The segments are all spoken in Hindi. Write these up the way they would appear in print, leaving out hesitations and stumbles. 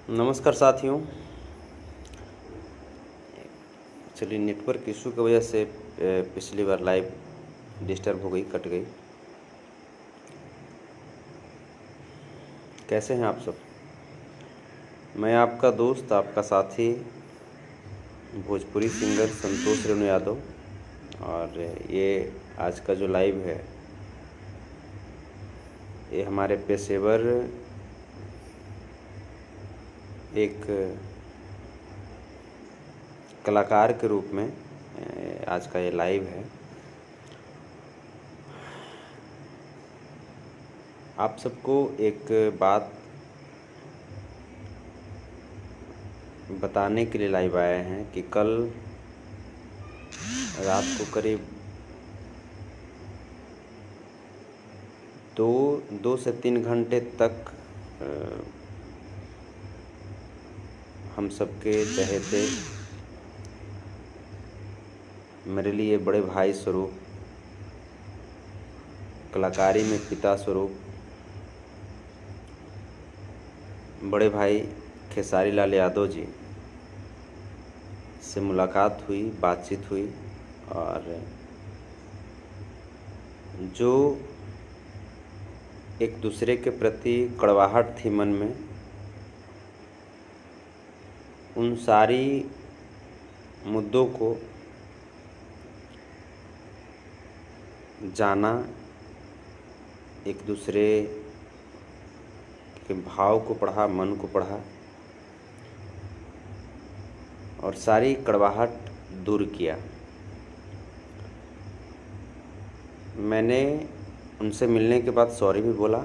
नमस्कार साथियों। चलिए, नेटवर्क इशू की वजह से पिछली बार लाइव डिस्टर्ब हो गई, कट गई। कैसे हैं आप सब? मैं आपका दोस्त, आपका साथी, भोजपुरी सिंगर संतोष रेणु यादव। और ये आज का जो लाइव है, ये हमारे पेशेवर एक कलाकार के रूप में आज का ये लाइव है। आप सबको एक बात बताने के लिए लाइव आए हैं कि कल रात को करीब 2 से 3 घंटे तक हम सबके चहेते, मेरे लिए बड़े भाई स्वरूप, कलाकारी में पिता स्वरूप बड़े भाई खेसारी लाल यादव जी से मुलाकात हुई, बातचीत हुई। और जो एक दूसरे के प्रति कड़वाहट थी मन में, उन सारी मुद्दों को जाना, एक दूसरे के भाव को पढ़ा, मन को पढ़ा और सारी कड़वाहट दूर किया। मैंने उनसे मिलने के बाद सॉरी भी बोला,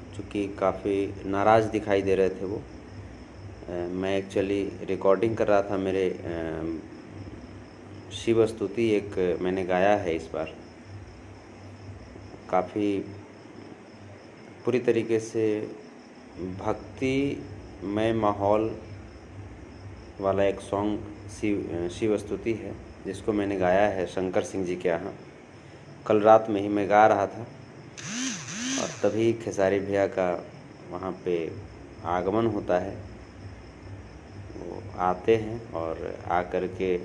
क्योंकि काफ़ी नाराज़ दिखाई दे रहे थे वो। मैं एक्चुअली रिकॉर्डिंग कर रहा था, मेरे शिव स्तुति एक मैंने गाया है इस बार, काफ़ी पूरी तरीके से भक्तिमय माहौल वाला एक सॉन्ग शिव स्तुति है, जिसको मैंने गाया है शंकर सिंह जी के यहाँ। कल रात में ही मैं गा रहा था और तभी खेसारी भैया का वहाँ पे आगमन होता है। वो आते हैं और आकर के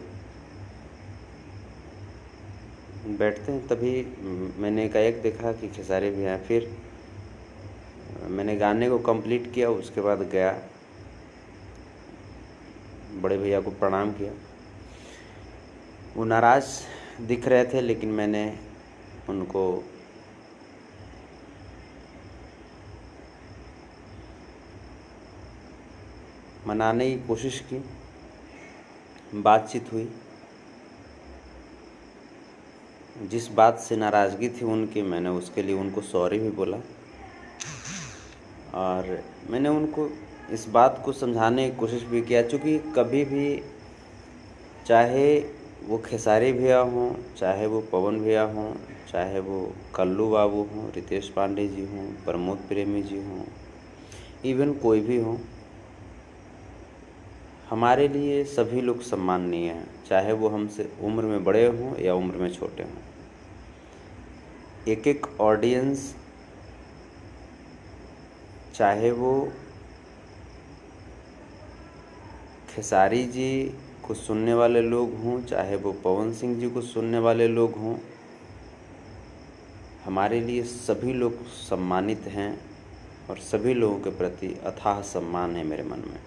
बैठते हैं। तभी मैंने एकाएक देखा कि खेसारी भैया। फिर मैंने गाने को कंप्लीट किया, उसके बाद गया, बड़े भैया को प्रणाम किया। वो नाराज़ दिख रहे थे, लेकिन मैंने उनको मनाने की कोशिश की, बातचीत हुई। जिस बात से नाराज़गी थी उनकी, मैंने उसके लिए उनको सॉरी भी बोला। और मैंने उनको इस बात को समझाने की कोशिश भी किया, चूँकि कभी भी, चाहे वो खेसारी भैया हों, चाहे वो पवन भैया हों, चाहे वो कल्लू बाबू हों, रितेश पांडे जी हों, प्रमोद प्रेमी जी हों, इवन कोई भी हो, हमारे लिए सभी लोग सम्माननीय हैं, चाहे वो हमसे उम्र में बड़े हों या उम्र में छोटे हों। एक एक ऑडियंस, चाहे वो खेसारी जी को सुनने वाले लोग हों, चाहे वो पवन सिंह जी को सुनने वाले लोग हों, हमारे लिए सभी लोग सम्मानित हैं और सभी लोगों के प्रति अथाह सम्मान है मेरे मन में।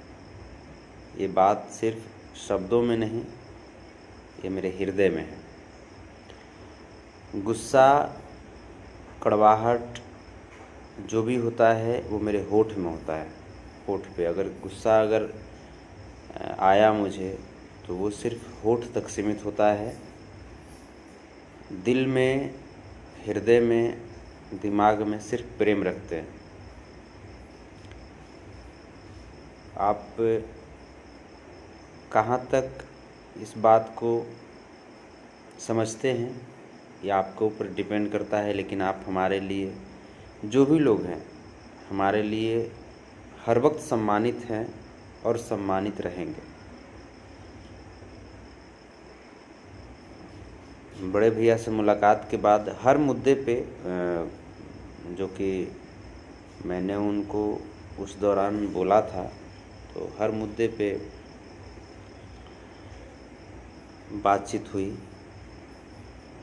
ये बात सिर्फ शब्दों में नहीं, ये मेरे हृदय में है। गुस्सा, कड़वाहट जो भी होता है वो मेरे होठ में होता है। होठ पे अगर गुस्सा आया मुझे, तो वो सिर्फ होठ तक सीमित होता है। दिल में, हृदय में, दिमाग में सिर्फ प्रेम रखते हैं। आप कहाँ तक इस बात को समझते हैं, ये आपके ऊपर डिपेंड करता है। लेकिन आप हमारे लिए, जो भी लोग हैं, हमारे लिए हर वक्त सम्मानित हैं और सम्मानित रहेंगे। बड़े भैया से मुलाकात के बाद हर मुद्दे पे जो कि मैंने उनको उस दौरान बोला था, तो हर मुद्दे पे बातचीत हुई।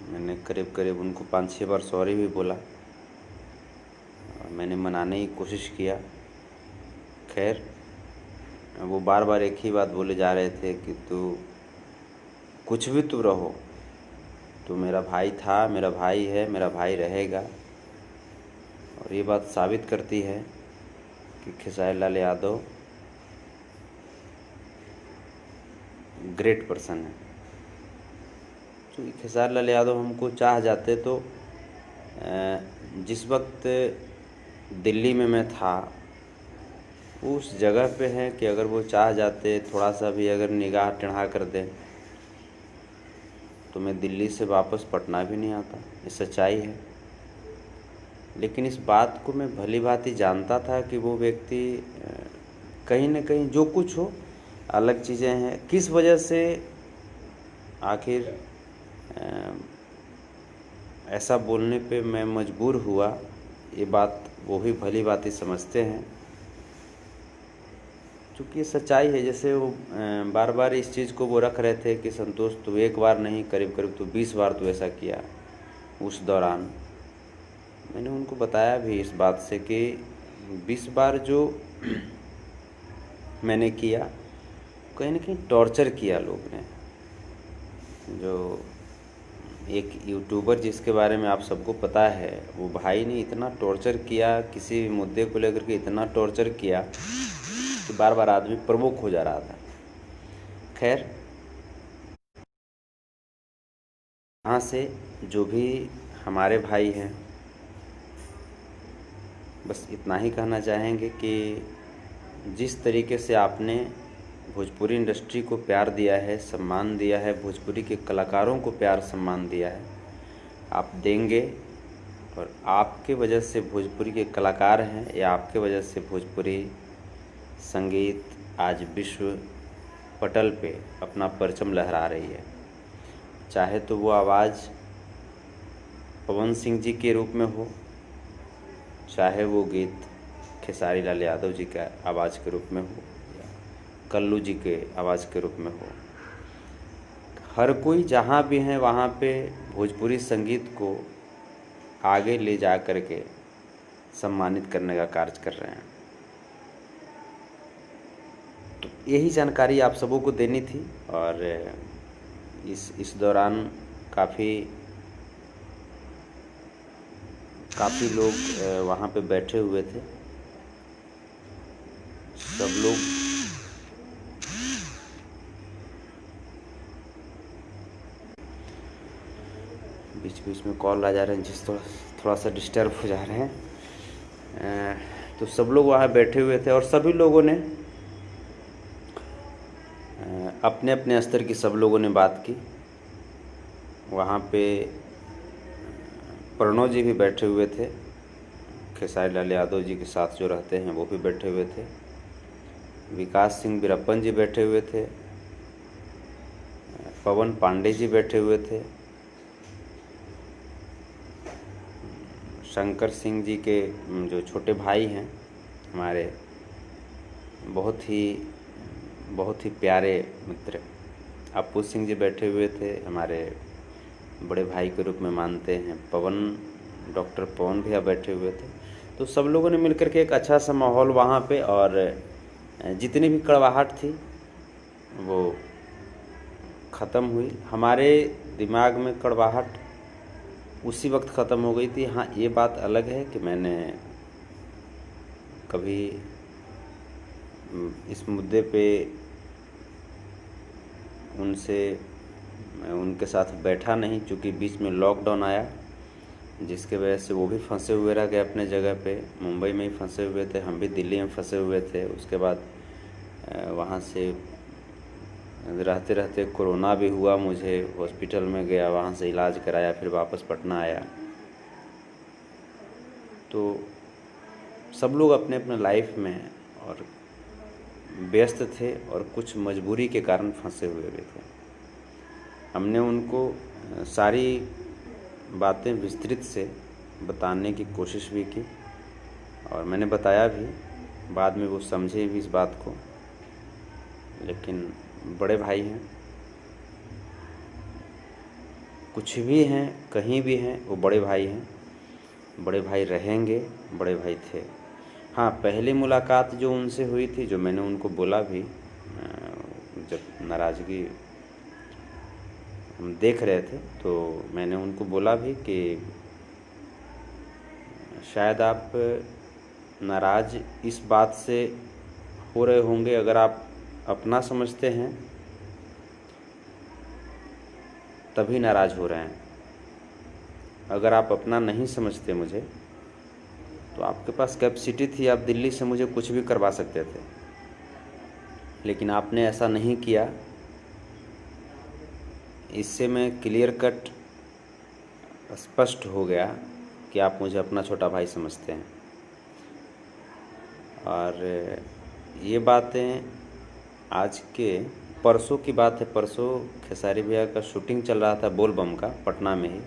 मैंने करीब करीब उनको 5-6 बार सॉरी भी बोला और मैंने मनाने की कोशिश किया। खैर, वो बार बार एक ही बात बोले जा रहे थे कि तू कुछ भी तू रहो, तू मेरा भाई था, मेरा भाई है, मेरा भाई रहेगा। और ये बात साबित करती है कि खेसारी लाल यादव ग्रेट पर्सन है। तो खेसारी लाल यादव हमको चाह जाते तो जिस वक्त दिल्ली में मैं था उस जगह पे है कि अगर वो चाह जाते, थोड़ा सा भी अगर निगाह टेढ़ा कर दे तो मैं दिल्ली से वापस पटना भी नहीं आता। ये सच्चाई है। लेकिन इस बात को मैं भली भांति जानता था कि वो व्यक्ति कहीं न कहीं, जो कुछ हो, अलग चीज़ें हैं। किस वजह से आखिर ऐसा बोलने पे मैं मजबूर हुआ, ये बात वो भी भली भांति समझते हैं। चूँकि ये सच्चाई है। जैसे वो बार बार इस चीज़ को वो रख रहे थे कि संतोष तू एक बार नहीं, करीब करीब तू 20 बार तू ऐसा किया। उस दौरान मैंने उनको बताया भी इस बात से कि 20 बार जो मैंने किया, कहीं न कहीं टॉर्चर किया लोग ने। जो एक यूट्यूबर जिसके बारे में आप सबको पता है, वो भाई ने इतना टॉर्चर किया, किसी भी मुद्दे को लेकर के इतना टॉर्चर किया कि बार बार आदमी प्रवोक हो जा रहा था। खैर, यहाँ से जो भी हमारे भाई हैं, बस इतना ही कहना चाहेंगे कि जिस तरीके से आपने भोजपुरी इंडस्ट्री को प्यार दिया है, सम्मान दिया है, भोजपुरी के कलाकारों को प्यार सम्मान दिया है, आप देंगे। और आपके वजह से भोजपुरी के कलाकार हैं, या आपके वजह से भोजपुरी संगीत आज विश्व पटल पे अपना परचम लहरा रही है। चाहे तो वो आवाज़ पवन सिंह जी के रूप में हो, चाहे वो गीत खेसारी लाल यादव जी का आवाज़ के रूप में हो, या कल्लू जी के आवाज़ के रूप में हो। हर कोई जहाँ भी है वहाँ पे भोजपुरी संगीत को आगे ले जा कर के सम्मानित करने का कार्य कर रहे हैं। तो यही जानकारी आप सबों को देनी थी। और इस दौरान काफ़ी लोग वहाँ पे बैठे हुए थे। सब लोग बीच बीच में कॉल आ जा रहे हैं, जिस थोड़ा सा डिस्टर्ब हो जा रहे हैं। तो सब लोग वहाँ बैठे हुए थे और सभी लोगों ने अपने अपने स्तर की सब लोगों ने बात की। वहाँ पे प्रणव जी भी बैठे हुए थे, खेसारी लाल यादव जी के साथ जो रहते हैं वो भी बैठे हुए थे। विकास सिंह वीरप्पन जी बैठे हुए थे, पवन पांडे जी बैठे हुए थे, शंकर सिंह जी के जो छोटे भाई हैं हमारे, बहुत ही प्यारे मित्र अप्पू सिंह जी बैठे हुए थे, हमारे बड़े भाई के रूप में मानते हैं। डॉक्टर पवन भैया बैठे हुए थे। तो सब लोगों ने मिलकर के एक अच्छा सा माहौल वहाँ पे, और जितनी भी कड़वाहट थी वो ख़त्म हुई। हमारे दिमाग में कड़वाहट उसी वक्त ख़त्म हो गई थी। हाँ, ये बात अलग है कि मैंने कभी इस मुद्दे पे उनके साथ बैठा नहीं, चूँकि बीच में लॉकडाउन आया, जिसके वजह से वो भी फंसे हुए रह गए अपने जगह पे। मुंबई में ही फंसे हुए थे, हम भी दिल्ली में फंसे हुए थे। उसके बाद वहाँ से रहते रहते कोरोना भी हुआ, मुझे हॉस्पिटल में गया, वहाँ से इलाज कराया, फिर वापस पटना आया। तो सब लोग अपने अपने लाइफ में और व्यस्त थे, और कुछ मजबूरी के कारण फंसे हुए भी थे। हमने उनको सारी बातें विस्तृत से बताने की कोशिश भी की, और मैंने बताया भी बाद में वो समझे भी इस बात को, लेकिन बड़े भाई हैं, कुछ भी हैं, कहीं भी हैं, वो बड़े भाई हैं, बड़े भाई रहेंगे, बड़े भाई थे। हाँ, पहली मुलाकात जो उनसे हुई थी, जो मैंने उनको बोला भी, जब नाराज़गी हम देख रहे थे तो मैंने उनको बोला भी कि शायद आप नाराज़ इस बात से हो रहे होंगे, अगर आप अपना समझते हैं तभी नाराज़ हो रहे हैं। अगर आप अपना नहीं समझते मुझे, तो आपके पास कैपेसिटी थी, आप दिल्ली से मुझे कुछ भी करवा सकते थे, लेकिन आपने ऐसा नहीं किया। इससे मैं क्लियर कट स्पष्ट हो गया कि आप मुझे अपना छोटा भाई समझते हैं। और ये बातें आज के परसों की बात है। परसों खेसारी भैया का शूटिंग चल रहा था बोल बम का, पटना में ही।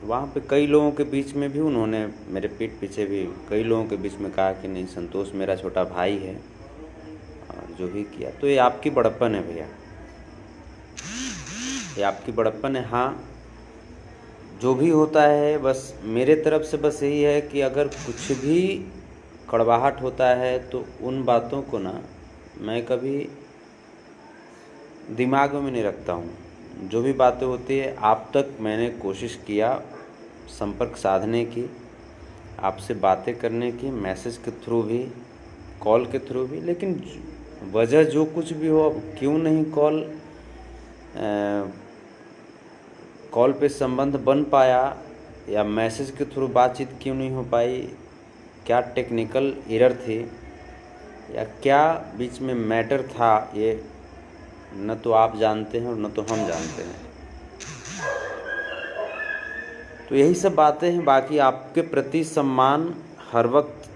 वहाँ पे कई लोगों के बीच में भी उन्होंने मेरे पीठ पीछे भी कई लोगों के बीच में कहा कि नहीं, संतोष मेरा छोटा भाई है, और जो भी किया। तो ये आपकी बड़प्पन है भैया, ये आपकी बड़प्पन है। हाँ, जो भी होता है बस मेरे तरफ से बस यही है कि अगर कुछ भी कड़वाहट होता है तो उन बातों को ना मैं कभी दिमाग में नहीं रखता हूँ। जो भी बातें होती है आप तक मैंने कोशिश किया संपर्क साधने की, आपसे बातें करने की, मैसेज के थ्रू भी, कॉल के थ्रू भी, लेकिन वजह जो कुछ भी हो, क्यों नहीं कॉल पे संबंध बन पाया या मैसेज के थ्रू बातचीत क्यों नहीं हो पाई, क्या टेक्निकल एरर थी या क्या बीच में मैटर था, ये न तो आप जानते हैं और न तो हम जानते हैं। तो यही सब बातें हैं। बाकी आपके प्रति सम्मान हर वक्त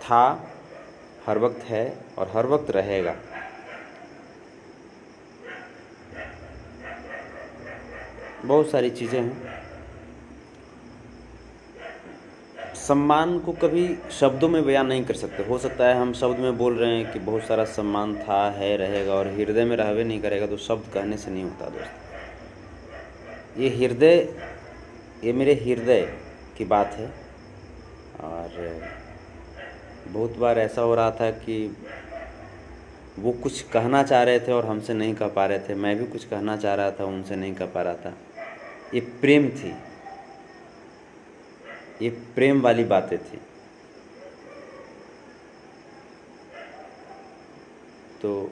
था, हर वक्त है और हर वक्त रहेगा। बहुत सारी चीज़ें हैं। सम्मान को कभी शब्दों में बयान नहीं कर सकते। हो सकता है हम शब्द में बोल रहे हैं कि बहुत सारा सम्मान था, है, रहेगा, और हृदय में रहवे नहीं करेगा, तो शब्द कहने से नहीं होता दोस्त। ये हृदय, ये मेरे हृदय की बात है। और बहुत बार ऐसा हो रहा था कि वो कुछ कहना चाह रहे थे और हमसे नहीं कह पा रहे थे, मैं भी कुछ कहना चाह रहा था, उनसे नहीं कह पा रहा था। ये प्रेम थी, ये प्रेम वाली बातें थी। तो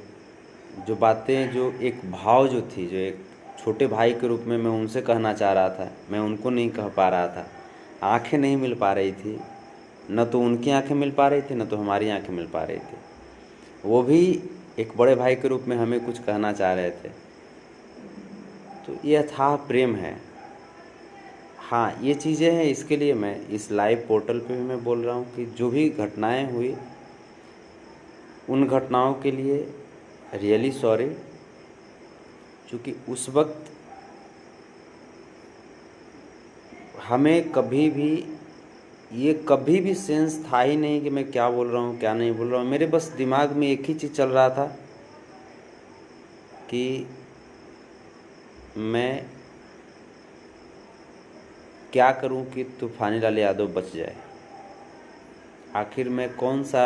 जो बातें, जो एक भाव जो थी, जो एक छोटे भाई के रूप में मैं उनसे कहना चाह रहा था, मैं उनको नहीं कह पा रहा था। आंखें नहीं मिल पा रही थी, न तो उनकी आंखें मिल पा रही थी, न तो हमारी आंखें मिल पा रही थी। वो भी एक बड़े भाई के रूप में हमें कुछ कहना चाह रहे थे। तो ये अथाह प्रेम है। हाँ, ये चीज़ें हैं। इसके लिए मैं इस लाइव पोर्टल पे भी मैं बोल रहा हूँ कि जो भी घटनाएं हुई, उन घटनाओं के लिए रियली सॉरी, क्योंकि उस वक्त हमें कभी भी ये कभी भी सेंस था ही नहीं कि मैं क्या बोल रहा हूँ, क्या नहीं बोल रहा हूँ। मेरे बस दिमाग में एक ही चीज़ चल रहा था कि मैं क्या करूं कि तूफानी लाल यादव बच जाए। आखिर मैं कौन सा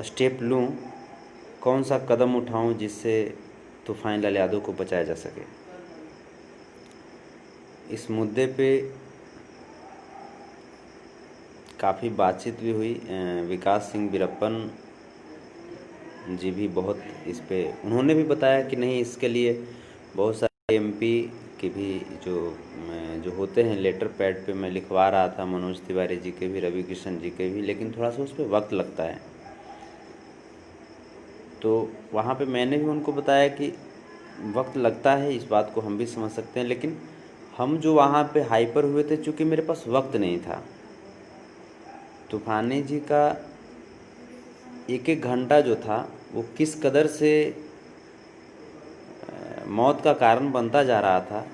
स्टेप लूं, कौन सा कदम उठाऊं जिससे तूफानी लाल यादव को बचाया जा सके। इस मुद्दे पे काफ़ी बातचीत भी हुई। विकास सिंह वीरप्पन जी भी बहुत इस पे, उन्होंने भी बताया कि नहीं, इसके लिए बहुत सारे एमपी के भी जो होते हैं लेटर पैड पे मैं लिखवा रहा था, मनोज तिवारी जी के भी, रवि किशन जी के भी, लेकिन थोड़ा सा उस पर वक्त लगता है। तो वहाँ पे मैंने भी उनको बताया कि वक्त लगता है, इस बात को हम भी समझ सकते हैं, लेकिन हम जो वहाँ पे हाइपर हुए थे, चूँकि मेरे पास वक्त नहीं था। तूफानी जी का एक एक घंटा जो था वो किस कदर से मौत का कारण बनता जा रहा था,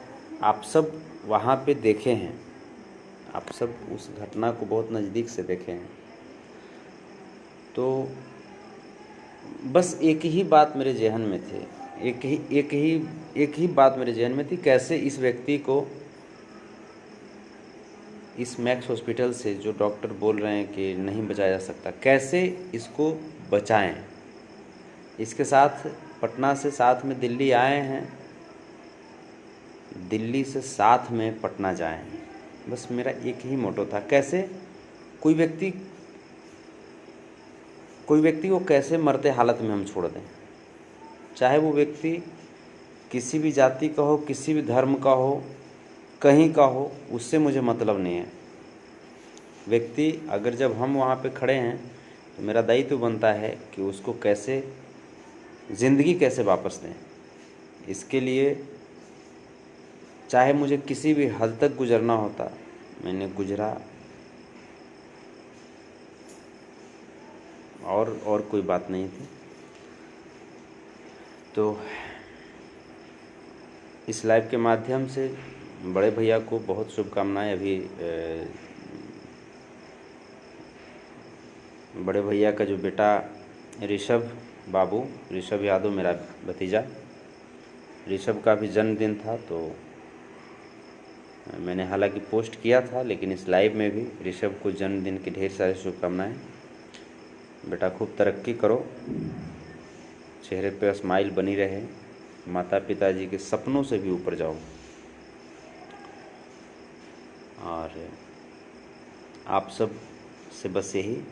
आप सब वहाँ पे देखे हैं, आप सब उस घटना को बहुत नज़दीक से देखे हैं। तो बस एक ही बात मेरे ज़हन में थी, एक ही बात मेरे ज़हन में थी, कैसे इस व्यक्ति को इस मैक्स हॉस्पिटल से, जो डॉक्टर बोल रहे हैं कि नहीं बचाया जा सकता, कैसे इसको बचाएं। इसके साथ पटना से साथ में दिल्ली आए हैं, दिल्ली से साथ में पटना जाएं। बस मेरा एक ही मोटो था, कैसे कोई व्यक्ति को कैसे मरते हालत में हम छोड़ दें, चाहे वो व्यक्ति किसी भी जाति का हो, किसी भी धर्म का हो, कहीं का हो, उससे मुझे मतलब नहीं है। व्यक्ति अगर जब हम वहाँ पे खड़े हैं तो मेरा दायित्व बनता है कि उसको कैसे ज़िंदगी कैसे वापस दें। इसके लिए चाहे मुझे किसी भी हद तक गुजरना होता, मैंने गुजरा, और कोई बात नहीं थी। तो इस लाइव के माध्यम से बड़े भैया को बहुत शुभकामनाएं। अभी बड़े भैया का जो बेटा ऋषभ बाबू, ऋषभ यादव, मेरा भतीजा, ऋषभ का भी जन्मदिन था, तो मैंने हालांकि पोस्ट किया था, लेकिन इस लाइव में भी ऋषभ को जन्मदिन की ढेर सारी शुभकामनाएं। बेटा खूब तरक्की करो, चेहरे पे स्माइल बनी रहे, माता पिताजी के सपनों से भी ऊपर जाओ। और आप सब से बस यही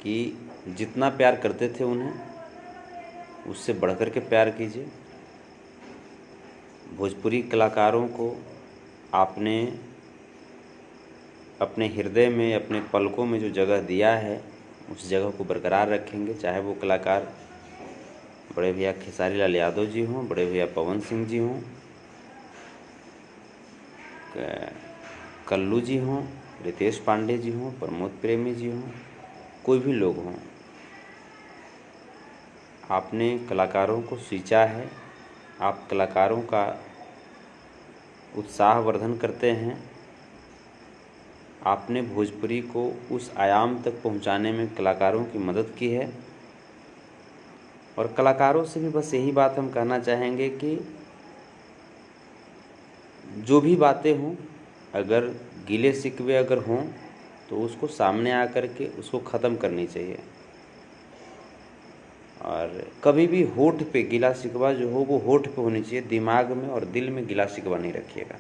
कि जितना प्यार करते थे उन्हें, उससे बढ़कर के प्यार कीजिए। भोजपुरी कलाकारों को आपने अपने हृदय में, अपने पलकों में जो जगह दिया है, उस जगह को बरकरार रखेंगे। चाहे वो कलाकार बड़े भैया खेसारी लाल यादव जी हों, बड़े भैया पवन सिंह जी हों, कल्लू जी हों, रितेश पांडे जी हों, प्रमोद प्रेमी जी हों, कोई भी लोग हों, आपने कलाकारों को सींचा है, आप कलाकारों का उत्साहवर्धन करते हैं, आपने भोजपुरी को उस आयाम तक पहुंचाने में कलाकारों की मदद की है। और कलाकारों से भी बस यही बात हम कहना चाहेंगे कि जो भी बातें हों, अगर गिले शिकवे अगर हों तो उसको सामने आकर के उसको ख़त्म करनी चाहिए। और कभी भी होठ पे गिला शिकवा जो हो वो होठ पे होनी चाहिए, दिमाग में और दिल में गिला शिकवा नहीं रखिएगा।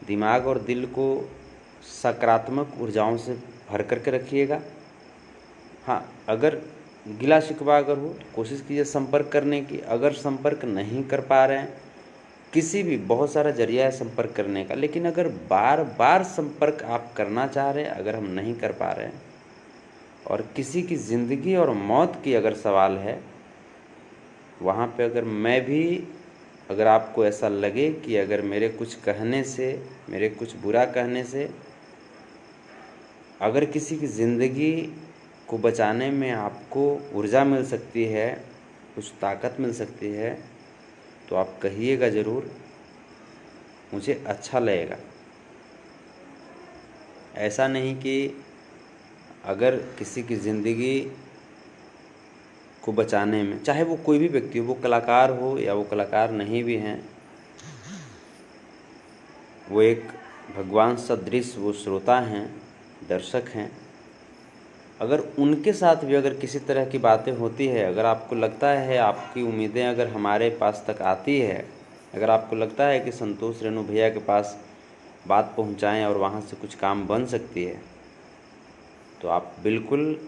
दिमाग और दिल को सकारात्मक ऊर्जाओं से भर करके रखिएगा। हाँ, अगर गिला शिकवा अगर हो तो कोशिश कीजिए संपर्क करने की। अगर संपर्क नहीं कर पा रहे हैं, किसी भी, बहुत सारा जरिया है संपर्क करने का, लेकिन अगर बार बार संपर्क आप करना चाह रहे हैं, अगर हम नहीं कर पा रहे हैं, और किसी की ज़िंदगी और मौत की अगर सवाल है, वहाँ पे अगर मैं भी, अगर आपको ऐसा लगे कि अगर मेरे कुछ कहने से, मेरे कुछ बुरा कहने से अगर किसी की ज़िंदगी को बचाने में आपको ऊर्जा मिल सकती है, कुछ ताकत मिल सकती है, तो आप कहिएगा ज़रूर, मुझे अच्छा लगेगा। ऐसा नहीं कि अगर किसी की ज़िंदगी को बचाने में, चाहे वो कोई भी व्यक्ति हो, वो कलाकार हो या वो कलाकार नहीं भी हैं, वो एक भगवान सदृश वो श्रोता हैं, दर्शक हैं, अगर उनके साथ भी अगर किसी तरह की बातें होती है, अगर आपको लगता है, आपकी उम्मीदें अगर हमारे पास तक आती है, अगर आपको लगता है कि संतोष रेणु भैया के पास बात पहुंचाएं और वहां से कुछ काम बन सकती है, तो आप बिल्कुल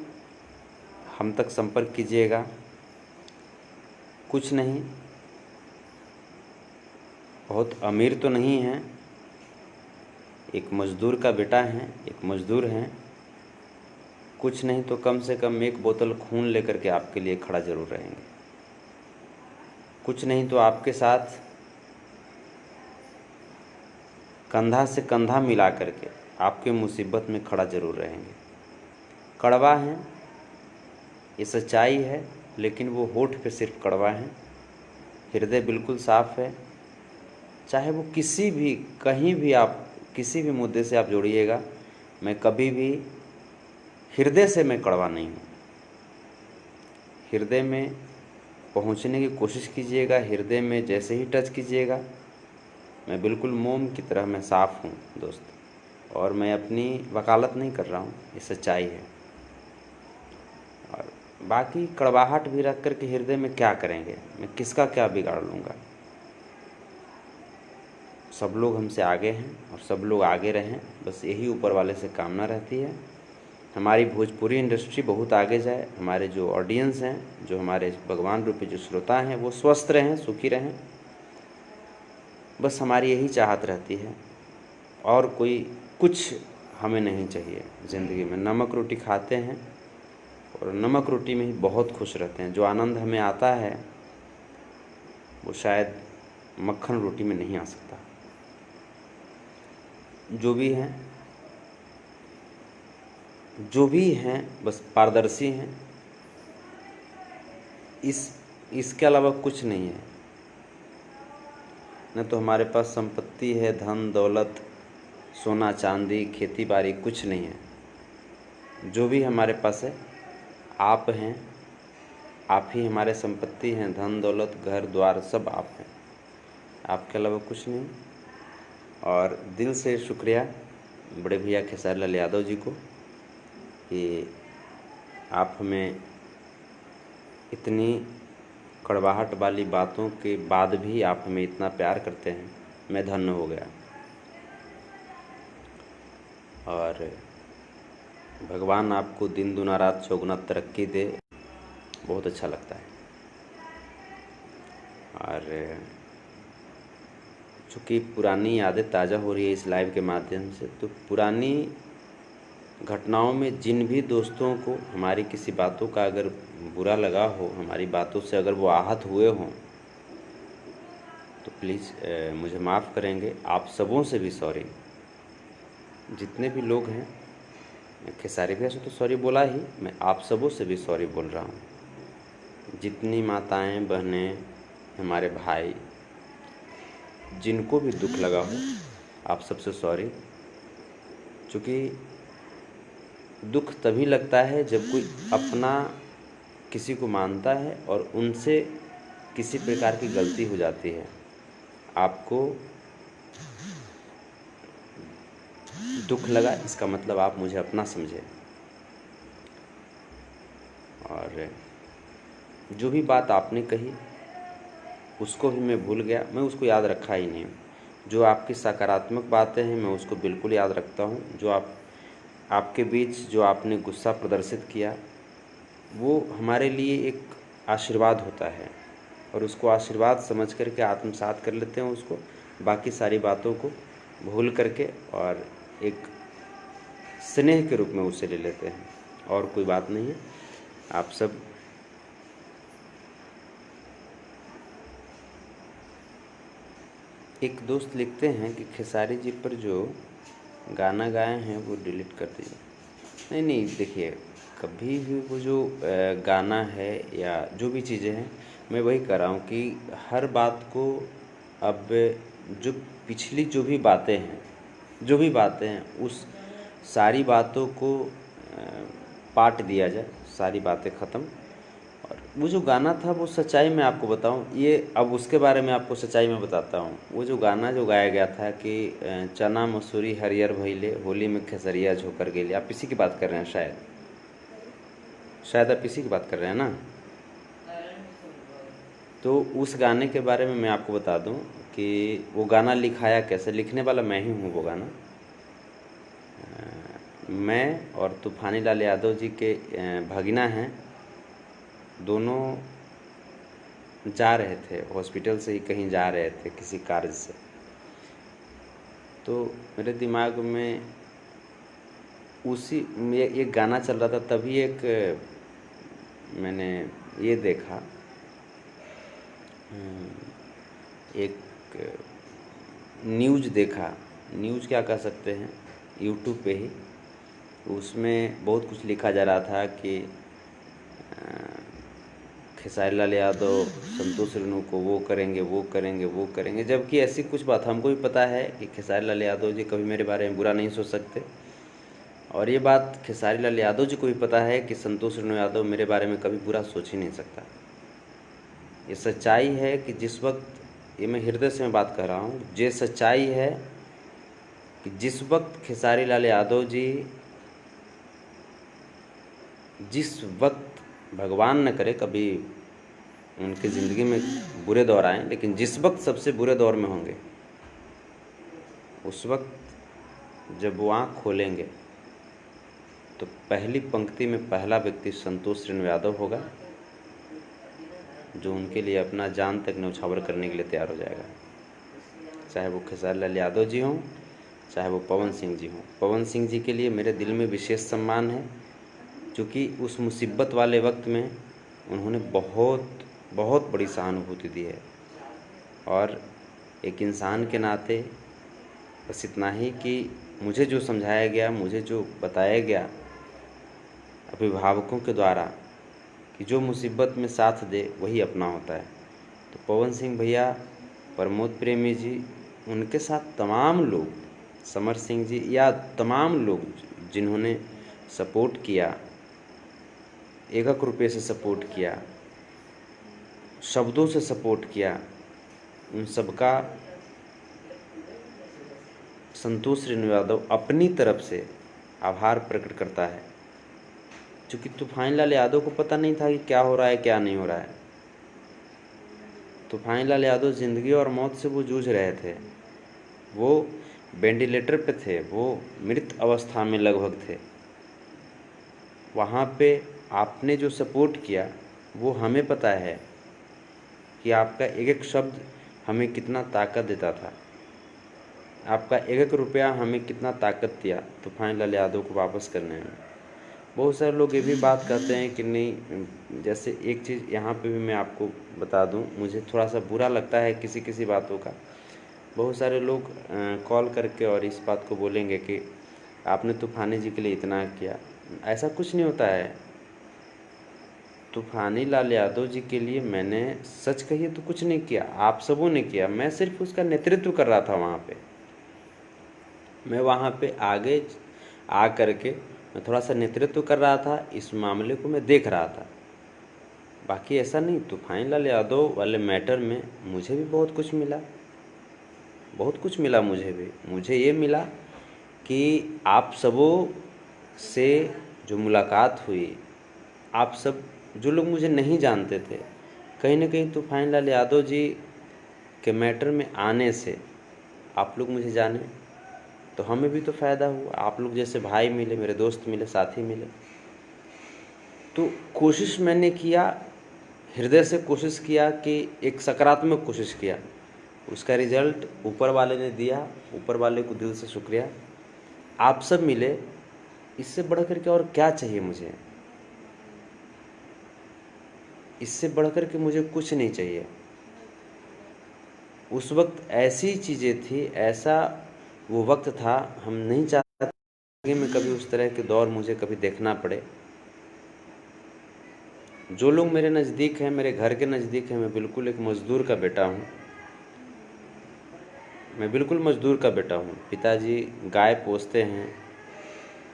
हम तक संपर्क कीजिएगा। कुछ नहीं, बहुत अमीर तो नहीं हैं, एक मज़दूर का बेटा हैं, एक मज़दूर हैं, कुछ नहीं तो कम से कम एक बोतल खून लेकर के आपके लिए खड़ा ज़रूर रहेंगे। कुछ नहीं तो आपके साथ कंधा से कंधा मिला करके आपके मुसीबत में खड़ा ज़रूर रहेंगे। कड़वा हैं, ये सच्चाई है, लेकिन वो होठ पे सिर्फ कड़वा है, हृदय बिल्कुल साफ़ है। चाहे वो किसी भी, कहीं भी, आप किसी भी मुद्दे से आप जोड़िएगा, मैं कभी भी हृदय से मैं कड़वा नहीं हूँ। हृदय में पहुंचने की कोशिश कीजिएगा। हृदय में जैसे ही टच कीजिएगा, मैं बिल्कुल मोम की तरह मैं साफ़ हूँ दोस्त, और मैं अपनी वकालत नहीं कर रहा हूँ, ये सच्चाई है। और बाकी कड़वाहट भी रख कर के हृदय में क्या करेंगे, मैं किसका क्या बिगाड़ लूँगा। सब लोग हमसे आगे हैं और सब लोग आगे रहें, बस यही ऊपर वाले से कामना रहती है। हमारी भोजपुरी इंडस्ट्री बहुत आगे जाए, हमारे जो ऑडियंस हैं, जो हमारे भगवान रूपी जो श्रोता हैं, वो स्वस्थ रहें, सुखी रहें, बस हमारी यही चाहत रहती है। और कोई कुछ हमें नहीं चाहिए ज़िंदगी में। नमक रोटी खाते हैं और नमक रोटी में ही बहुत खुश रहते हैं। जो आनंद हमें आता है वो शायद मक्खन रोटी में नहीं आ सकता। जो भी हैं बस पारदर्शी हैं, इसके अलावा कुछ नहीं है। न तो हमारे पास संपत्ति है, धन दौलत, सोना चांदी, खेती बाड़ी, कुछ नहीं है। जो भी हमारे पास है आप हैं, आप ही हमारे संपत्ति हैं, धन दौलत, घर द्वार सब आप हैं, आपके अलावा कुछ नहीं। और दिल से शुक्रिया बड़े भैया खेसारी लाल यादव जी को कि आप हमें इतनी कड़वाहट वाली बातों के बाद भी आप हमें इतना प्यार करते हैं। मैं धन्य हो गया। और भगवान आपको दिन दुना रात चौगुना तरक्की दे, बहुत अच्छा लगता है। और चूँकि पुरानी यादें ताज़ा हो रही है इस लाइव के माध्यम से, तो पुरानी घटनाओं में जिन भी दोस्तों को हमारी किसी बातों का अगर बुरा लगा हो, हमारी बातों से अगर वो आहत हुए हों, तो प्लीज़ मुझे माफ़ करेंगे। आप सबों से भी सॉरी। जितने भी लोग हैं, खेसारी भैया से तो सॉरी बोला ही, मैं आप सबों से भी सॉरी बोल रहा हूँ। जितनी माताएं बहनें, हमारे भाई, जिनको भी दुख लगा हो, आप सबसे सॉरी। चूँकि दुख तभी लगता है जब कोई अपना किसी को मानता है और उनसे किसी प्रकार की गलती हो जाती है। आपको दुख लगा, इसका मतलब आप मुझे अपना समझे। और जो भी बात आपने कही उसको भी मैं भूल गया, मैं उसको याद रखा ही नहीं। जो आपकी सकारात्मक बातें हैं मैं उसको बिल्कुल याद रखता हूँ। जो आपके बीच जो आपने गुस्सा प्रदर्शित किया, वो हमारे लिए एक आशीर्वाद होता है, और उसको आशीर्वाद समझ करके आत्मसात कर लेते हैं उसको, बाकी सारी बातों को भूल करके, और एक स्नेह के रूप में उसे ले लेते हैं, और कोई बात नहीं है। आप सब एक दोस्त लिखते हैं कि खेसारी जी पर जो गाना गाए हैं वो डिलीट कर दीजिए। नहीं, देखिए, कभी भी वो जो गाना है या जो भी चीज़ें हैं, मैं वही कर रहा हूँ कि हर बात को, अब जो पिछली जो भी बातें हैं उस सारी बातों को पाट दिया जाए, सारी बातें ख़त्म। और वो जो गाना था वो सच्चाई में आपको बताऊं, ये अब उसके बारे में आपको सच्चाई में बताता हूँ। वो जो गाना जो गाया गया था कि चना मसूरी हरियर भइले, होली में खेसरिया झोकर गेले, आप इसी की बात कर रहे हैं शायद आप इसी की बात कर रहे हैं ना। तो उस गाने के बारे में मैं आपको बता दूं कि वो गाना लिखाया कैसे, लिखने वाला मैं ही हूँ। वो गाना मैं और तूफानी लाल यादव जी के भगिना हैं, दोनों जा रहे थे, हॉस्पिटल से ही कहीं जा रहे थे किसी कार्य से। तो मेरे दिमाग में उसी ये गाना चल रहा था, तभी एक मैंने ये देखा, एक न्यूज़ देखा, न्यूज़ क्या कह सकते हैं, यूट्यूब पे ही। उसमें बहुत कुछ लिखा जा रहा था कि खेसारी लाल यादव संतोष रेणु को वो करेंगे, जबकि ऐसी कुछ बात हमको भी पता है कि खेसारी लाल यादव जी कभी मेरे बारे में बुरा नहीं सोच सकते। और ये बात खेसारी लाल यादव जी को भी पता है कि संतोष रेणु यादव मेरे बारे में कभी बुरा सोच ही नहीं सकता। ये सच्चाई है कि जिस वक्त, ये मैं हृदय से मैं बात कर रहा हूँ, ये सच्चाई है कि जिस वक्त खेसारी लाल यादव जी, जिस वक्त, भगवान न करे कभी उनकी ज़िंदगी में बुरे दौर आएँ, लेकिन जिस वक्त सबसे बुरे दौर में होंगे, उस वक्त जब वो आँख खोलेंगे तो पहली पंक्ति में पहला व्यक्ति संतोष रेणु यादव होगा, जो उनके लिए अपना जान तक न्यौछावर करने के लिए तैयार हो जाएगा। चाहे वो खेसारी लाल यादव जी हों, चाहे वो पवन सिंह जी हों। पवन सिंह जी के लिए मेरे दिल में विशेष सम्मान है, क्योंकि उस मुसीबत वाले वक्त में उन्होंने बहुत बहुत बड़ी सहानुभूति दी है। और एक इंसान के नाते बस इतना ही कि मुझे जो समझाया गया, मुझे जो बताया गया अभिभावकों के द्वारा कि जो मुसीबत में साथ दे वही अपना होता है, तो पवन सिंह भैया, प्रमोद प्रेमी जी, उनके साथ तमाम लोग, समर सिंह जी, या तमाम लोग जिन्होंने सपोर्ट किया, एक रुपये से सपोर्ट किया, शब्दों से सपोर्ट किया, उन सबका संतोष रेणु यादव अपनी तरफ से आभार प्रकट करता है। क्योंकि तूफानीलाल यादव को पता नहीं था कि क्या हो रहा है, क्या नहीं हो रहा है। तूफानीलाल यादव ज़िंदगी और मौत से वो जूझ रहे थे, वो वेंटिलेटर पे थे, वो मृत अवस्था में लगभग थे। वहाँ पे आपने जो सपोर्ट किया वो हमें पता है कि आपका एक एक शब्द हमें कितना ताकत देता था, आपका एक एक रुपया हमें कितना ताकत दिया तूफानीलाल यादव को वापस करने में। बहुत सारे लोग ये भी बात कहते हैं कि नहीं, जैसे एक चीज़ यहाँ पे भी मैं आपको बता दूँ, मुझे थोड़ा सा बुरा लगता है किसी किसी बातों का। बहुत सारे लोग कॉल करके और इस बात को बोलेंगे कि आपने तूफानी जी के लिए इतना किया। ऐसा कुछ नहीं होता है। तूफानीलाल यादव जी के लिए मैंने, सच कहिए तो कुछ नहीं किया, आप सबों ने किया। मैं सिर्फ उसका नेतृत्व कर रहा था वहाँ पे। मैं वहाँ पे आगे आ करके मैं थोड़ा सा नेतृत्व कर रहा था, इस मामले को मैं देख रहा था। बाकी ऐसा नहीं, तूफानीलाल यादव वाले मैटर में मुझे भी बहुत कुछ मिला, बहुत कुछ मिला मुझे भी। मुझे ये मिला कि आप सबों से जो मुलाकात हुई, आप सब जो लोग मुझे नहीं जानते थे, कहीं ना कहीं तूफानीलाल यादव जी के मैटर में आने से आप लोग मुझे जाने, तो हमें भी तो फ़ायदा हुआ। आप लोग जैसे भाई मिले, मेरे दोस्त मिले, साथी मिले। तो कोशिश मैंने किया, हृदय से कोशिश किया कि एक सकारात्मक कोशिश किया। उसका रिजल्ट ऊपर वाले ने दिया, ऊपर वाले को दिल से शुक्रिया। आप सब मिले, इससे बढ़ कर के और क्या चाहिए मुझे? इससे बढ़ कर के मुझे कुछ नहीं चाहिए। उस वक्त ऐसी चीज़ें थी, ऐसा वो वक्त था, हम नहीं चाहते कि मैं कभी उस तरह के दौर मुझे कभी देखना पड़े। जो लोग मेरे नज़दीक हैं, मेरे घर के नज़दीक हैं, मैं बिल्कुल एक मज़दूर का बेटा हूँ। मैं बिल्कुल मज़दूर का बेटा हूँ। पिताजी गाय पोसते हैं,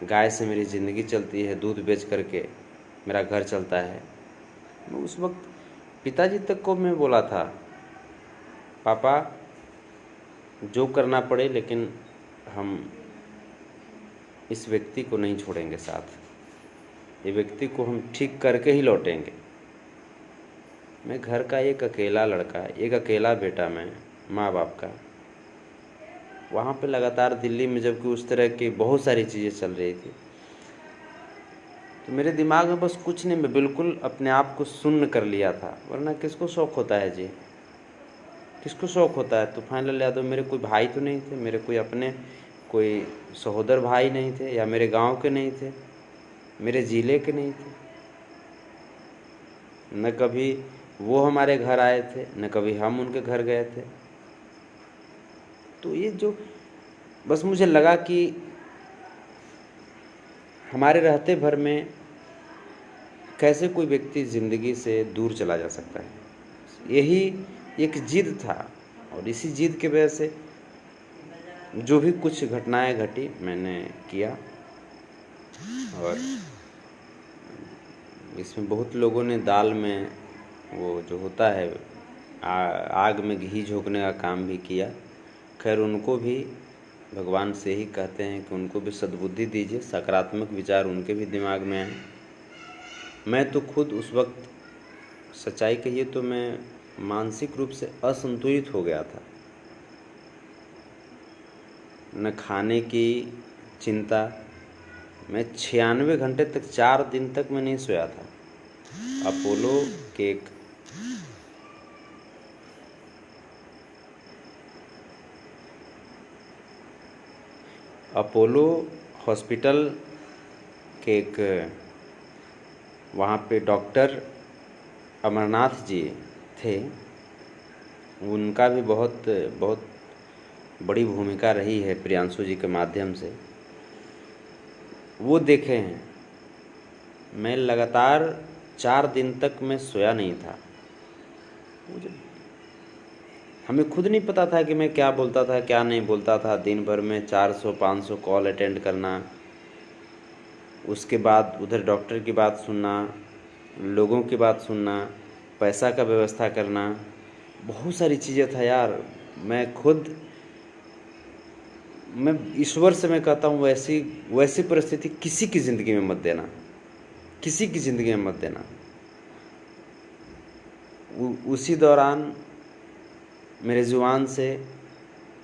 गाय से मेरी ज़िंदगी चलती है, दूध बेच करके मेरा घर चलता है। मैं उस वक्त पिताजी तक को मैं बोला था, पापा जो करना पड़े, लेकिन हम इस व्यक्ति को नहीं छोड़ेंगे साथ, ये व्यक्ति को हम ठीक करके ही लौटेंगे। मैं घर का एक अकेला लड़का, एक अकेला बेटा, मैं माँ बाप का, वहाँ पे लगातार दिल्ली में, जबकि उस तरह की बहुत सारी चीज़ें चल रही थी, तो मेरे दिमाग में बस कुछ नहीं, मैं बिल्कुल अपने आप को शून्य कर लिया था। वरना किसको शौक़ होता है जी, किसको शौक़ होता है? तूफानीलाल यादव मेरे कोई भाई तो नहीं थे, मेरे कोई अपने कोई सहोदर भाई नहीं थे, या मेरे गांव के नहीं थे, मेरे ज़िले के नहीं थे। न कभी वो हमारे घर आए थे, न कभी हम उनके घर गए थे। तो ये जो बस मुझे लगा कि हमारे रहते भर में कैसे कोई व्यक्ति ज़िंदगी से दूर चला जा सकता है, यही एक जिद था। और इसी जिद के वजह से जो भी कुछ घटनाएं घटी मैंने किया। और इसमें बहुत लोगों ने दाल में वो जो होता है आग में घी झोंकने का काम भी किया। खैर उनको भी भगवान से ही कहते हैं कि उनको भी सद्बुद्धि दीजिए, सकारात्मक विचार उनके भी दिमाग में आए। मैं तो खुद उस वक्त सच्चाई कहिए तो मैं मानसिक रूप से असंतुलित हो गया था। न खाने की चिंता, मैं 96 घंटे तक 4 दिन तक मैं नहीं सोया था। अपोलो के अपोलो हॉस्पिटल के एक वहाँ पे डॉक्टर अमरनाथ जी थे। उनका भी बहुत बहुत बड़ी भूमिका रही है प्रियांशु जी के माध्यम से। वो देखे हैं, मैं लगातार 4 दिन तक मैं सोया नहीं था। मुझे हमें खुद नहीं पता था कि मैं क्या बोलता था क्या नहीं बोलता था। दिन भर में 400-500 कॉल अटेंड करना, उसके बाद उधर डॉक्टर की बात सुनना, लोगों की बात सुनना, पैसा का व्यवस्था करना, बहुत सारी चीज़ें था यार। मैं ईश्वर से मैं कहता हूँ वैसी परिस्थिति किसी की ज़िंदगी में मत देना, किसी की ज़िंदगी में मत देना। उसी दौरान मेरे जुबान से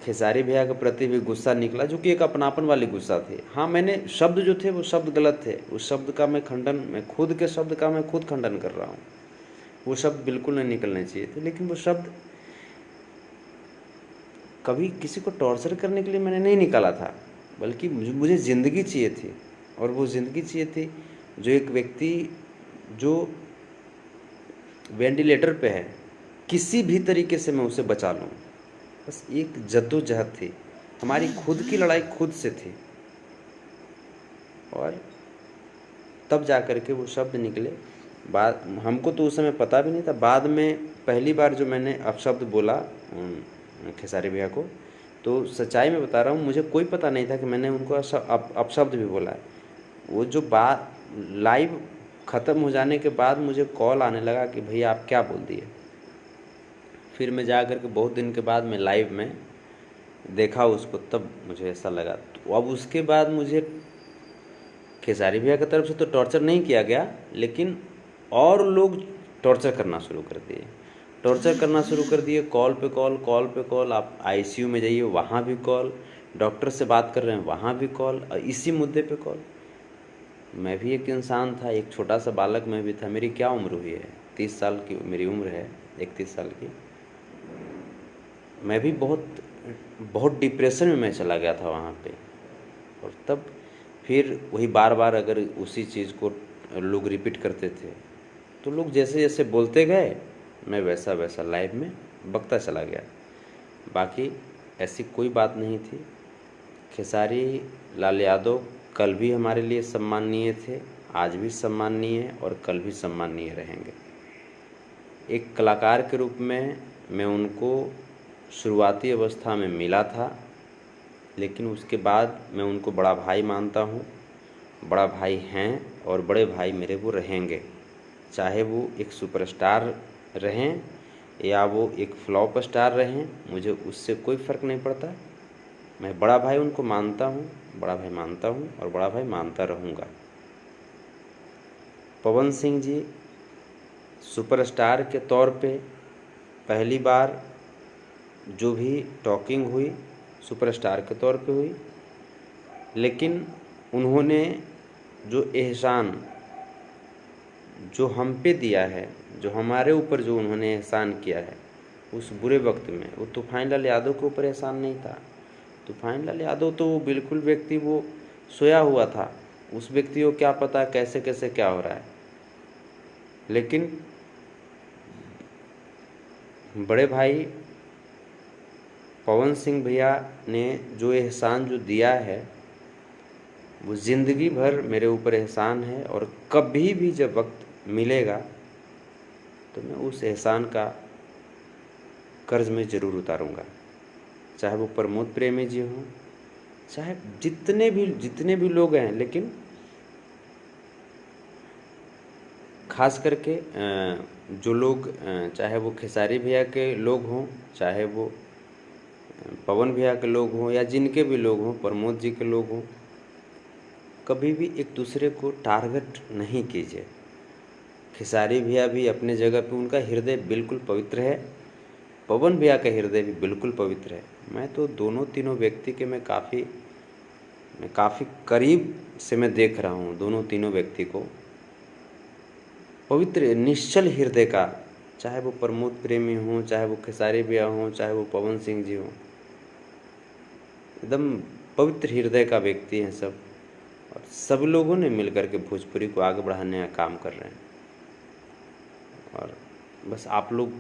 खेसारी भैया के प्रति भी गुस्सा निकला, जो कि एक अपनापन वाली गुस्सा थी। हाँ, मैंने शब्द जो थे वो शब्द गलत थे, उस शब्द का मैं खुद के शब्द का मैं खुद खंडन कर रहा हूँ। वो शब्द बिल्कुल नहीं निकलने चाहिए थे, लेकिन वो शब्द कभी किसी को टॉर्चर करने के लिए मैंने नहीं निकाला था, बल्कि मुझे ज़िंदगी चाहिए थी। और वो ज़िंदगी चाहिए थी जो एक व्यक्ति जो वेंटिलेटर पे है, किसी भी तरीके से मैं उसे बचा लूँ। बस एक जद्दोजहद थी, हमारी खुद की लड़ाई खुद से थी। और तब जा कर के वो शब्द निकले। बाद हमको तो उस समय पता भी नहीं था। बाद में पहली बार जो मैंने अपशब्द बोला खेसारी भैया को, तो सच्चाई में बता रहा हूँ, मुझे कोई पता नहीं था कि मैंने उनको अपशब्द भी बोला है। वो जो बात लाइव ख़त्म हो जाने के बाद मुझे कॉल आने लगा कि भैया आप क्या बोल दिए। फिर मैं जा कर के बहुत दिन के बाद मैं लाइव में देखा उसको, तब मुझे ऐसा लगा। तो अब उसके बाद मुझे खेसारी भैया की तरफ से तो टॉर्चर नहीं किया गया, लेकिन और लोग टॉर्चर करना शुरू कर दिए। कॉल पे कॉल, आप आईसीयू में जाइए वहाँ भी कॉल, डॉक्टर से बात कर रहे हैं वहाँ भी कॉल, और इसी मुद्दे पे कॉल। मैं भी एक इंसान था, एक छोटा सा बालक मैं भी था। मेरी क्या उम्र हुई है, 30 साल की मेरी उम्र है, 31 साल की। मैं भी बहुत डिप्रेशन में मैं चला गया था वहाँ पे। और तब फिर वही बार बार अगर उसी चीज़ को लोग रिपीट करते थे, तो लोग जैसे जैसे बोलते गए, मैं वैसा वैसा लाइव में बकता चला गया। बाकी ऐसी कोई बात नहीं थी। खेसारी लाल यादव कल भी हमारे लिए सम्माननीय थे, आज भी सम्माननीय है और कल भी सम्माननीय रहेंगे। एक कलाकार के रूप में मैं उनको शुरुआती अवस्था में मिला था, लेकिन उसके बाद मैं उनको बड़ा भाई मानता हूँ, बड़ा भाई हैं और बड़े भाई मेरे वो रहेंगे। चाहे वो एक सुपरस्टार रहें या वो एक फ्लॉप स्टार रहें, मुझे उससे कोई फ़र्क नहीं पड़ता। मैं बड़ा भाई उनको मानता हूँ, बड़ा भाई मानता हूँ और बड़ा भाई मानता रहूँगा। पवन सिंह जी सुपरस्टार के तौर पे पहली बार जो भी टॉकिंग हुई सुपरस्टार के तौर पे हुई, लेकिन उन्होंने जो एहसान जो हम पे दिया है, जो हमारे ऊपर जो उन्होंने एहसान किया है उस बुरे वक्त में, वो तूफ़ान लाल यादव के ऊपर एहसान नहीं था। तूफ़ान लाल यादव तो वो बिल्कुल व्यक्ति वो सोया हुआ था, उस व्यक्ति को क्या पता कैसे कैसे क्या हो रहा है। लेकिन बड़े भाई पवन सिंह भैया ने जो एहसान जो दिया है, वो ज़िंदगी भर मेरे ऊपर एहसान है। और कभी भी जब वक्त मिलेगा तो मैं उस एहसान का कर्ज में ज़रूर उतारूँगा। चाहे वो प्रमोद प्रेमी जी हों, चाहे जितने भी लोग हैं, लेकिन खास करके जो लोग चाहे वो खेसारी भैया के लोग हों, चाहे वो पवन भैया के लोग हों, या जिनके भी लोग हों, प्रमोद जी के लोग हों, कभी भी एक दूसरे को टारगेट नहीं कीजिए। खेसारी भैया भी अपने जगह पे, उनका हृदय बिल्कुल पवित्र है, पवन भैया का हृदय भी बिल्कुल पवित्र है। मैं तो दोनों तीनों व्यक्ति के मैं काफ़ी करीब से मैं देख रहा हूँ, दोनों तीनों व्यक्ति को पवित्र निश्चल हृदय का, चाहे वो प्रमोद प्रेमी हों, चाहे वो खेसारी भैया हों, चाहे वो पवन सिंह जी हों, एकदम पवित्र हृदय का व्यक्ति हैं सब। और सब लोगों ने मिलकर के भोजपुरी को आगे बढ़ाने का काम कर रहे हैं। और बस आप लोग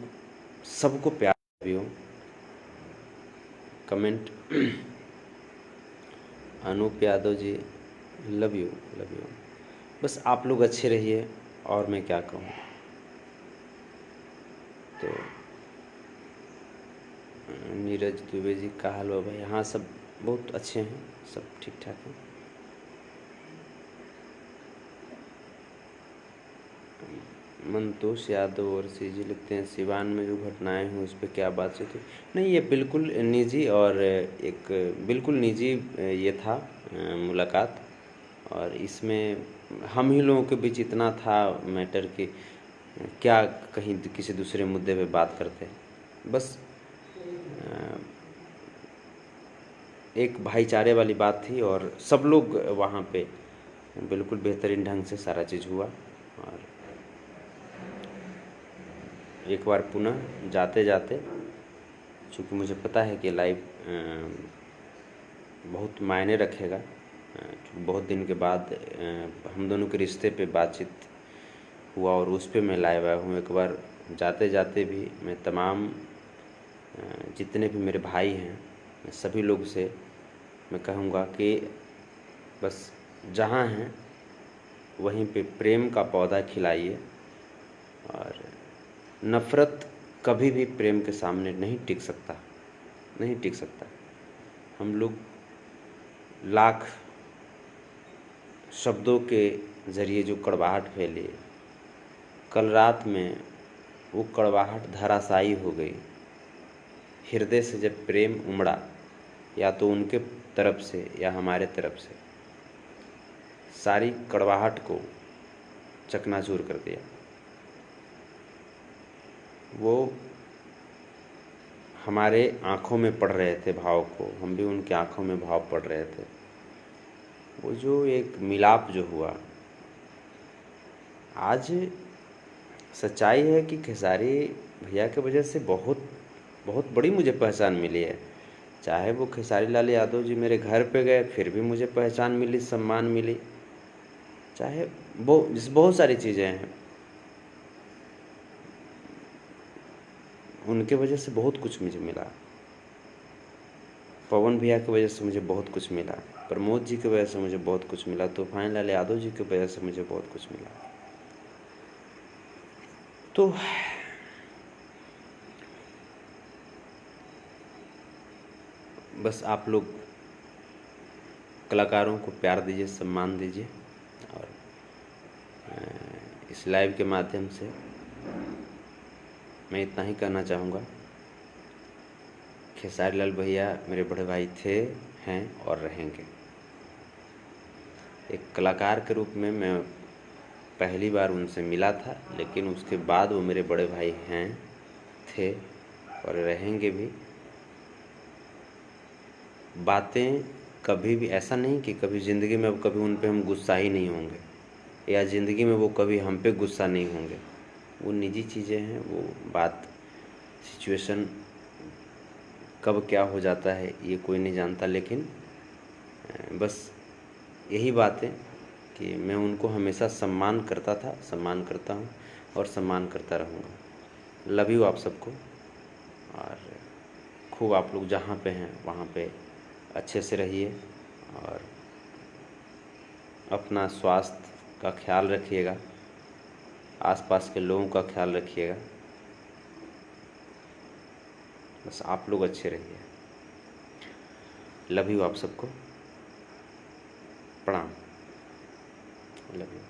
सबको प्यार भी हो। Comment Anoop Yadav ji, love you. बस आप लोग अच्छे रहिए, और मैं क्या कहूँ। तो नीरज दुबे जी, का हाल है भाई? हाँ, सब बहुत अच्छे हैं, सब ठीक ठाक हैं। मंतोष यादव और सी जी लिखते हैं, सिवान में जो घटनाएं हुई उस पर क्या बातचीत हुई? नहीं, ये बिल्कुल निजी, और एक बिल्कुल निजी ये था मुलाकात। और इसमें हम ही लोगों के बीच इतना था मैटर कि क्या कहीं किसी दूसरे मुद्दे पे बात करते हैं। बस एक भाईचारे वाली बात थी, और सब लोग वहाँ पे बिल्कुल बेहतरीन ढंग से सारा चीज़ हुआ। और एक बार पुनः जाते जाते, चूँकि मुझे पता है कि लाइव बहुत मायने रखेगा, क्योंकि बहुत दिन के बाद हम दोनों के रिश्ते पे बातचीत हुआ, और उस पे मैं लाइव आया हूँ। एक बार जाते जाते भी मैं तमाम जितने भी मेरे भाई हैं, सभी लोग से मैं कहूँगा कि बस जहाँ हैं वहीं पे प्रेम का पौधा खिलाइए। और नफ़रत कभी भी प्रेम के सामने नहीं टिक सकता। हम लोग लाख शब्दों के ज़रिए जो कड़वाहट फैली, कल रात में वो कड़वाहट धराशायी हो गई। हृदय से जब प्रेम उमड़ा, या तो उनके तरफ से या हमारे तरफ से, सारी कड़वाहट को चकनाचूर कर दिया। वो हमारे आँखों में पढ़ रहे थे भाव को, हम भी उनके आँखों में भाव पढ़ रहे थे। वो जो एक मिलाप जो हुआ, आज सच्चाई है कि खेसारी भैया की वजह से बहुत बहुत बड़ी मुझे पहचान मिली है। चाहे वो खेसारी लाल यादव जी मेरे घर पे गए, फिर भी मुझे पहचान मिली, सम्मान मिली। चाहे बहुत सारी चीज़ें हैं, उनके वजह से बहुत कुछ मुझे मिला। पवन भैया की वजह से मुझे बहुत कुछ मिला, प्रमोद जी की वजह से मुझे बहुत कुछ मिला, तूफान लाल यादव जी की वजह से मुझे बहुत कुछ मिला। तो बस आप लोग कलाकारों को प्यार दीजिए, सम्मान दीजिए। और इस लाइव के माध्यम से मैं इतना ही कहना चाहूँगा, खेसारी लाल भैया मेरे बड़े भाई थे, हैं और रहेंगे। एक कलाकार के रूप में मैं पहली बार उनसे मिला था, लेकिन उसके बाद वो मेरे बड़े भाई हैं, थे और रहेंगे भी। बातें कभी भी ऐसा नहीं कि कभी ज़िंदगी में अब कभी उन पे हम गुस्सा ही नहीं होंगे, या ज़िंदगी में वो कभी हम पे गुस्सा नहीं होंगे। वो निजी चीज़ें हैं, वो बात सिचुएशन कब क्या हो जाता है ये कोई नहीं जानता। लेकिन बस यही बात है कि मैं उनको हमेशा सम्मान करता था, सम्मान करता हूँ और सम्मान करता रहूँगा। लव यू आप सबको। और खूब आप लोग जहाँ पे हैं वहाँ पे अच्छे से रहिए, और अपना स्वास्थ्य का ख्याल रखिएगा, आसपास के लोगों का ख्याल रखिएगा। बस आप लोग अच्छे रहिए। लव यू आप सबको, प्रणाम, लव यू।